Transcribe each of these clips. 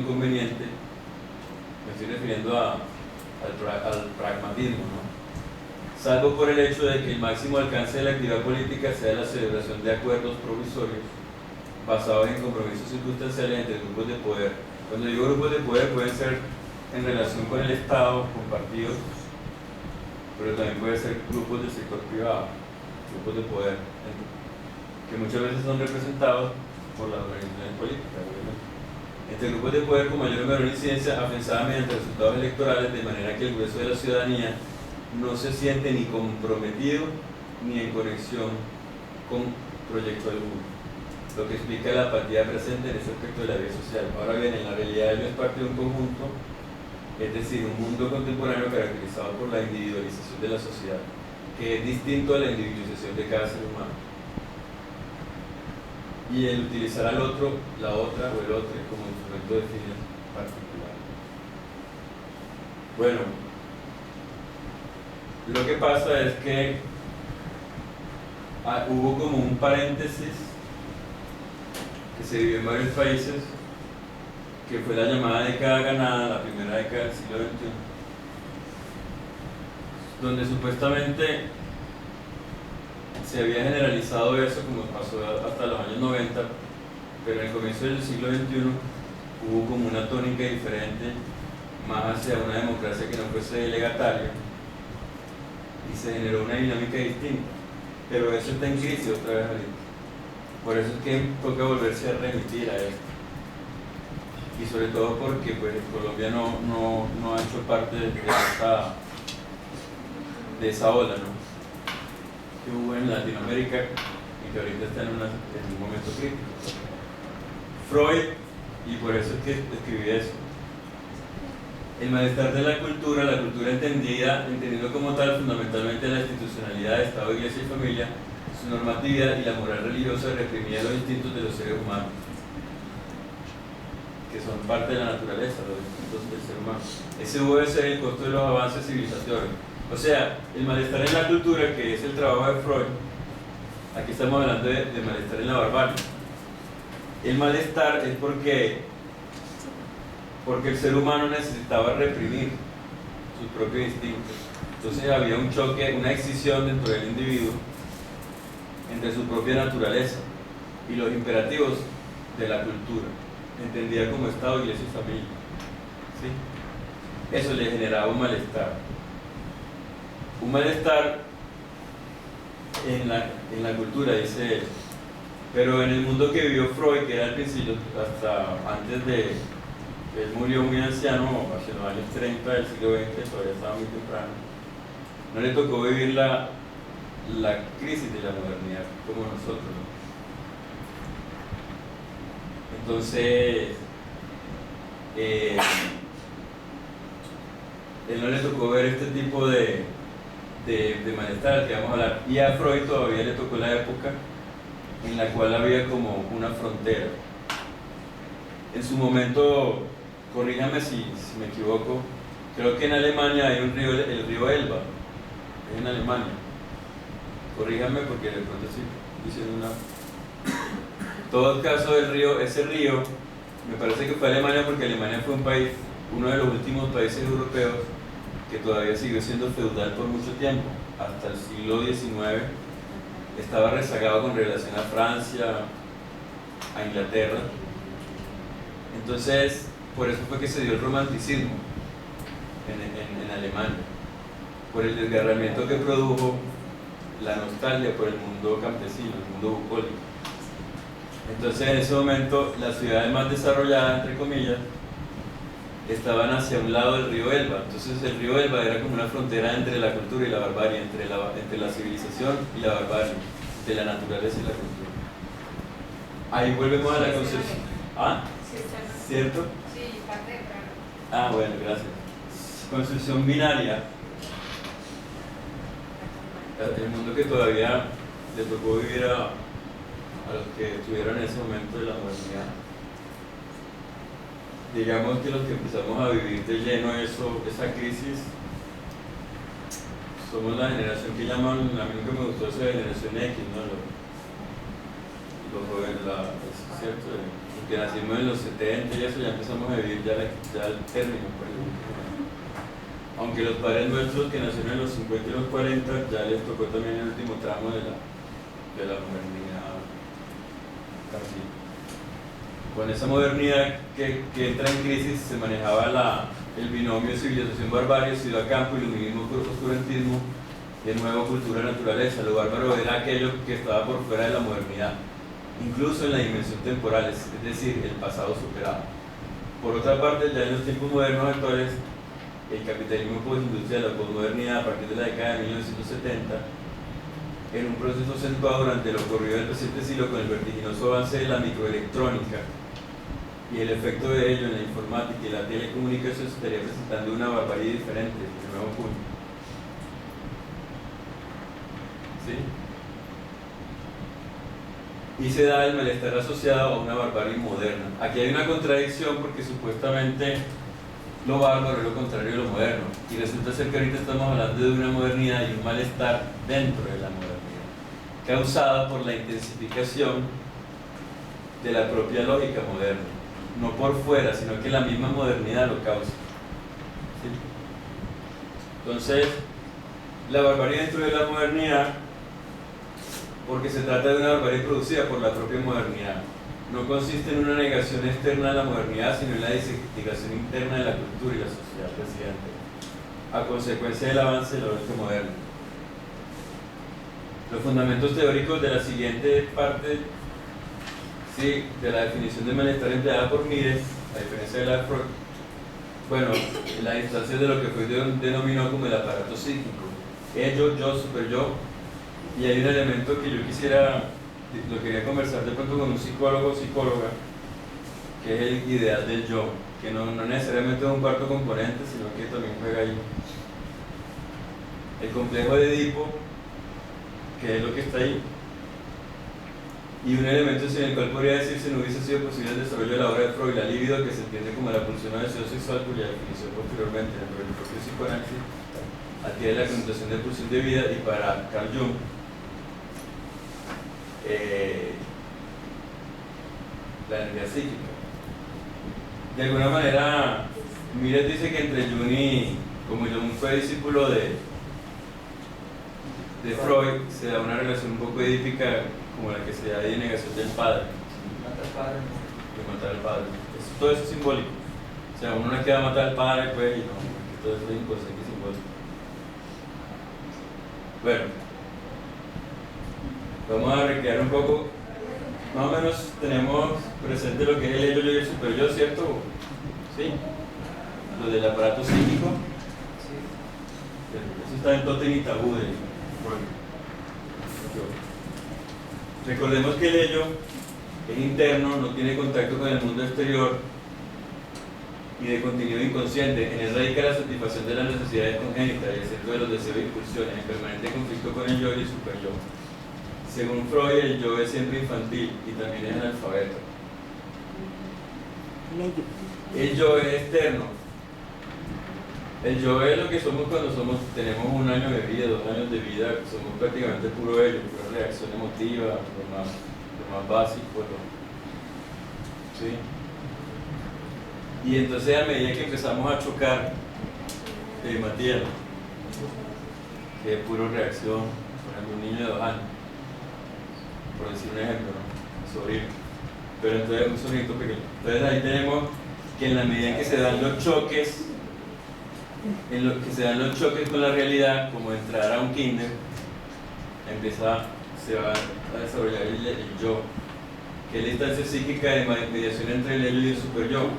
inconveniente, me estoy refiriendo al pragmatismo, ¿no? Salvo por el hecho de que el máximo alcance de la actividad política sea la celebración de acuerdos provisorios basados en compromisos circunstanciales entre grupos de poder. Cuando digo grupos de poder, pueden ser en relación con el Estado, con partidos, pero también puede ser grupos del sector privado, grupos de poder, que muchas veces son representados por las organizaciones políticas, obviamente. Entre grupos de poder con mayor o menor incidencia afianzada mediante resultados electorales, de manera que el grueso de la ciudadanía no se siente ni comprometido ni en conexión con proyecto alguno, lo que explica la apatía presente en ese aspecto de la vida social. Ahora bien, en la realidad no es parte de un conjunto, es decir, un mundo contemporáneo caracterizado por la individualización de la sociedad, que es distinto a la individualización de cada ser humano, y el utilizar al otro, la otra o el otro como instrumento de fines particular. Bueno, lo que pasa es que hubo como un paréntesis que se vivió en varios países, que fue la llamada década ganada, la primera década del siglo XXI, donde supuestamente se había generalizado eso, como pasó hasta los años 90, pero en el comienzo del siglo XXI hubo como una tónica diferente, más hacia una democracia que no fuese delegataria, y se generó una dinámica distinta, pero eso está en crisis otra vez ahorita. Por eso es que toca volverse a remitir a esto, y sobre todo porque pues Colombia no ha hecho parte de esa ola, ¿no?, que hubo en Latinoamérica y que ahorita está en un momento crítico. Freud, y por eso es que escribí eso, el malestar de la cultura entendiendo como tal fundamentalmente la institucionalidad de Estado, Iglesia y familia, su normatividad y la moral religiosa reprimía los instintos de los seres humanos, que son parte de la naturaleza, los instintos del ser humano. Ese debe ser el costo de los avances civilizatorios. O sea, el malestar en la cultura, que es el trabajo de Freud, aquí estamos hablando de malestar en la barbarie. El malestar es porque el ser humano necesitaba reprimir sus propios instintos. Entonces había un choque, una excisión dentro del individuo entre su propia naturaleza y los imperativos de la cultura, entendida como Estado, Iglesia y familia. ¿Sí? Eso le generaba un malestar. Un malestar en la cultura, dice él. Pero en el mundo que vivió Freud, que era al principio, hasta antes de... Él murió muy anciano, hacia los años 30 del siglo XX, todavía estaba muy temprano. No le tocó vivir la crisis de la modernidad como nosotros, ¿no? Entonces, él no le tocó ver este tipo de malestar al que vamos a hablar. Y a Freud todavía le tocó la época en la cual había como una frontera. En su momento, corríjame si me equivoco, creo que en Alemania hay un río, el río Elba, es en Alemania. Corríjame porque de pronto estoy diciendo una... En todo caso, ese río, me parece que fue Alemania, porque Alemania fue un país, uno de los últimos países europeos que todavía siguió siendo feudal por mucho tiempo, hasta el siglo XIX. Estaba rezagado con relación a Francia, a Inglaterra. Entonces, por eso fue que se dio el romanticismo en Alemania, por el desgarramiento que produjo la nostalgia por el mundo campesino, el mundo bucólico. Entonces, en ese momento, las ciudades más desarrolladas, entre comillas, estaban hacia un lado del río Elba. Entonces, el río Elba era como una frontera entre la cultura y la barbarie, entre la civilización y la barbarie, de la naturaleza y la cultura. Ahí volvemos a la concepción. ¿Ah? ¿Cierto? Sí, parte de claro. Ah, bueno, gracias. Concepción binaria. El mundo que todavía le tocó vivir a los que estuvieron en ese momento de la modernidad. Digamos que los que empezamos a vivir de lleno esa crisis, somos la generación que llaman, a mí nunca me gustó esa generación X, ¿no? Los jóvenes, ¿cierto? que nacimos en los 70 y eso, ya empezamos a vivir ya el término, pues. Aunque los padres nuestros que nacieron en los 50 y los 40 ya les tocó también el último tramo de la modernidad casi. Con esa modernidad que entra en crisis se manejaba el binomio civilización-barbarie, ciudad-campo, iluminismo-oscurantismo, y de nuevo cultura-naturaleza. Lo bárbaro era aquello que estaba por fuera de la modernidad, incluso en la dimensión temporal, es decir, el pasado superado. Por otra parte, ya en los tiempos modernos actuales, el capitalismo postindustrial, la posmodernidad, a partir de la década de 1970, en un proceso acentuado durante lo ocurrido del presente siglo con el vertiginoso avance de la microelectrónica y el efecto de ello en la informática y la telecomunicación, se estaría presentando una barbarie diferente, de nuevo punto. ¿Sí? Y se da el malestar asociado a una barbarie moderna. Aquí hay una contradicción porque supuestamente lo bárbaro es lo contrario de lo moderno, y resulta ser que ahorita estamos hablando de una modernidad y un malestar dentro de la modernidad, causada por la intensificación de la propia lógica moderna, no por fuera, sino que la misma modernidad lo causa. ¿Sí? Entonces, la barbarie dentro de la modernidad, porque se trata de una barbarie producida por la propia modernidad, no consiste en una negación externa de la modernidad, sino en la desintegración interna de la cultura y la sociedad presidente, a consecuencia del avance de la lógica moderna. Los fundamentos teóricos de la siguiente parte, sí, de la definición de malestar empleada por Mires, a diferencia de la de Freud, bueno, la instancia de lo que Freud denominó como el aparato psíquico, ello, yo, super yo, y hay un elemento que yo lo quería conversar de pronto con un psicólogo o psicóloga, que es el ideal del yo, que no necesariamente es un cuarto componente, sino que también juega ahí. El complejo de Edipo, que es lo que está ahí, y un elemento sin el cual podría decirse no hubiese sido posible el desarrollo de la obra de Freud, la libido, que se entiende como la pulsión o deseo sexual, cuya definición posteriormente dentro del propio psicoanálisis adquiere la connotación de pulsión de vida, y para Carl Jung, la energía psíquica. De alguna manera, Mires dice que entre Jung como Jung fue discípulo de Freud, se da una relación un poco edípica como la que se da de negación del padre. De matar al padre. Todo eso es simbólico. O sea, uno no queda a matar al padre, pues, y no, porque todo eso es inconsciente y simbólico. Bueno, vamos a recrear un poco. Más o menos tenemos presente lo que es el ello, yo y el super yo, ¿cierto? ¿Sí? Lo del aparato psíquico. Eso está en Totem y Tabú de Freud. Recordemos que el ello es interno, no tiene contacto con el mundo exterior y de contenido inconsciente. En él radica la satisfacción de las necesidades congénitas y el centro de los deseos e impulsiones, en permanente conflicto con el yo y el super yo. Según Freud, el yo es siempre infantil y también es analfabeto. El yo es externo. El yo es lo que somos cuando tenemos 1 año de vida, 2 años de vida, somos prácticamente puro ello, pura reacción emotiva, lo más básico. ¿Sí? Y entonces, a medida que empezamos a chocar, Matías, que es puro reacción, por ejemplo, un niño de 2 años, por decir un ejemplo, ¿no? Un sobrino, pero entonces un sobrinito pequeño. Entonces ahí tenemos que en la medida en que se dan los choques, con la realidad, como entrar a un kinder, se va a desarrollar el yo, que es la instancia psíquica de mediación entre el ello y el super yo,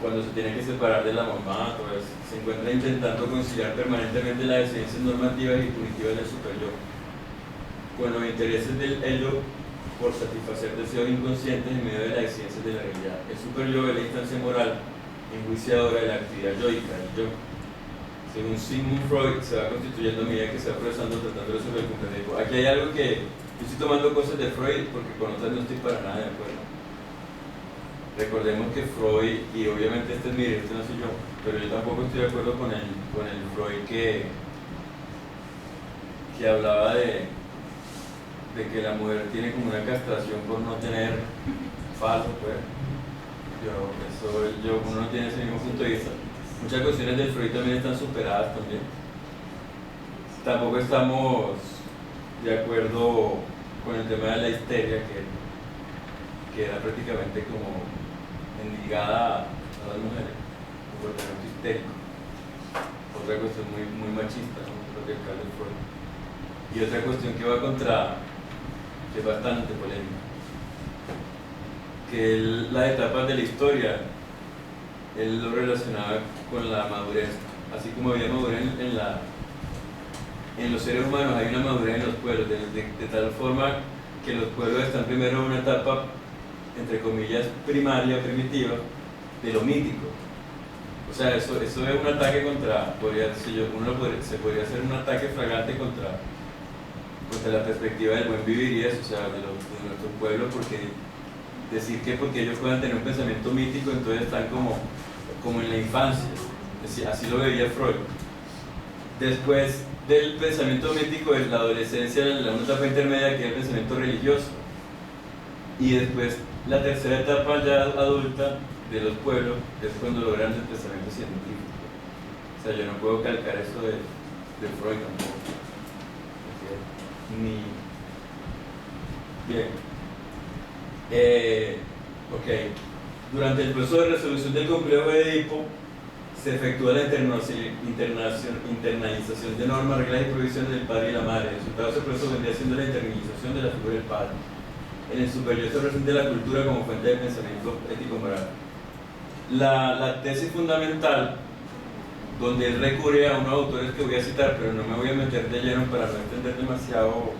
cuando se tiene que separar de la mamá, pues, se encuentra intentando conciliar permanentemente las exigencias normativas y punitivas del super yo con los intereses del ello por satisfacer deseos inconscientes en medio de las exigencias de la realidad. El super yo es la instancia moral enjuiciadora de la actividad yoica, el yo. Según Sigmund Freud, se va constituyendo a medida que se va procesando tratando de resolver el complejo. Aquí hay algo que yo estoy tomando cosas de Freud porque con otras no estoy para nada de acuerdo. Recordemos que Freud, y obviamente este es mi directo, no soy yo, pero yo tampoco estoy de acuerdo con el Freud que hablaba de que la mujer tiene como una castración por no tener falso, pues. Uno no tiene ese mismo punto de vista. Muchas cuestiones del Freud también están superadas también. Tampoco estamos de acuerdo con el tema de la histeria, que era prácticamente como endilgada a las mujeres, un comportamiento histérico. Otra cuestión muy machista, ¿no? Creo que el caso de Freud. Y otra cuestión que va contra, que es bastante polémica, que las etapas de la historia, él lo relacionaba con la madurez. Así como había madurez en los seres humanos, hay una madurez en los pueblos, de tal forma que los pueblos están primero en una etapa, entre comillas, primaria, primitiva, de lo mítico. O sea, eso es un ataque contra, se podría hacer un ataque flagrante contra la perspectiva del buen vivir y eso, o sea, de nuestro pueblo, porque decir que porque ellos puedan tener un pensamiento mítico, entonces están como en la infancia. Así lo veía Freud. Después del pensamiento mítico, en la adolescencia, una etapa intermedia que es el pensamiento religioso. Y después la tercera etapa ya adulta de los pueblos es cuando logran el pensamiento científico. O sea, yo no puedo calcar eso de Freud tampoco. Bien. Ok. Durante el proceso de resolución del complejo de Edipo se efectúa la internalización de normas, reglas y provisiones del padre y la madre. El resultado de ese proceso vendría siendo la internalización de la figura del padre. En el superior se presenta la cultura como fuente de pensamiento ético-moral. La tesis fundamental, donde él recurre a unos autores que voy a citar, pero no me voy a meter de lleno para no entender demasiado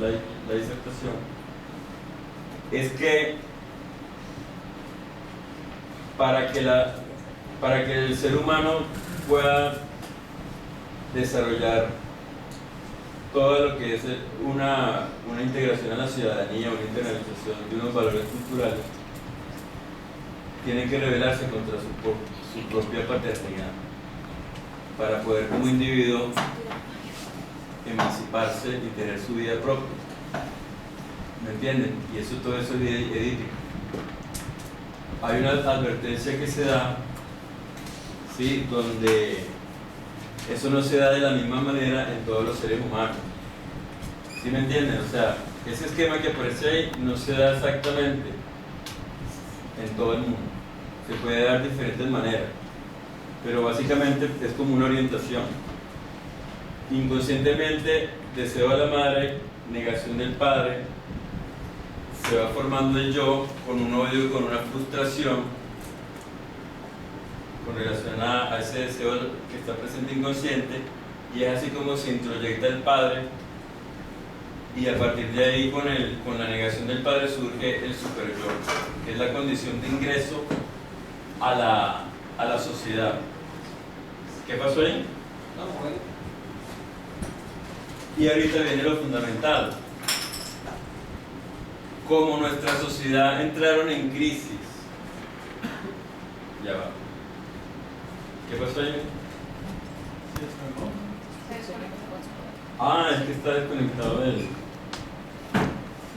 la disertación, es que para que el ser humano pueda desarrollar todo lo que es una integración a la ciudadanía, una internalización de unos valores culturales, tiene que rebelarse contra su propia paternidad para poder como individuo emanciparse y tener su vida propia. ¿Me entienden? Y todo eso es edípico. Hay una advertencia que se da, ¿sí?, donde eso no se da de la misma manera en todos los seres humanos. ¿Sí me entienden? O sea, ese esquema que aparece ahí no se da exactamente en todo el mundo. Se puede dar de diferentes maneras, pero básicamente es como una orientación. Inconscientemente, deseo a la madre, negación del padre, se va formando el yo con un odio, con una frustración con relación a ese deseo que está presente inconsciente, y es así como se introyecta el padre, y a partir de ahí con la negación del padre surge el super yo, que es la condición de ingreso a la sociedad. ¿Qué pasó ahí? No, bueno. Y ahorita viene lo fundamental. Como nuestra sociedad entraron en crisis. Ya va. ¿Qué pasó ahí? Ah, es que está desconectado él.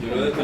Yo lo desconecté.